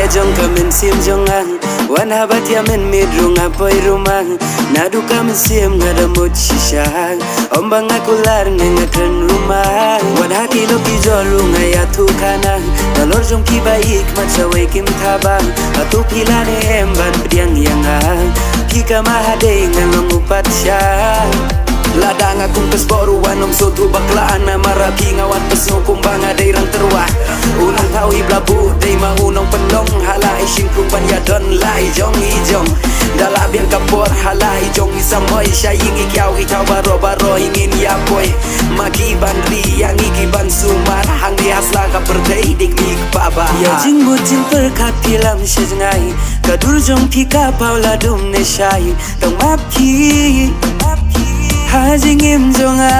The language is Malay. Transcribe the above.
jong kamen sim jongang wan habat ya men midrung apoy rumang nadu kamen sim ngada mut shisha ombang akular nengakan rumah wan hati lo ki jolu ngaya tukana dalor jong ki baik macawai kim tabang atu pilane emban pediang yang kika mahade ngalong upat sya ladang akong kasboruan om soto baklaan na marabi ngawan paso kumbanga day rang terwah unang tao iblabu day maunong panlong halay singkong banyadon lay jong ijong dalabiang kapor halay jong isamoy siya yung ikyaw ikaw baro-baro ingin yapoy magiban riyang ikiban sumar hang dihasla ka perday diglig paba ya jing butin perkat pilam siya jengay kadur jong pika paula dum ne shay tang mapki Hajing im jong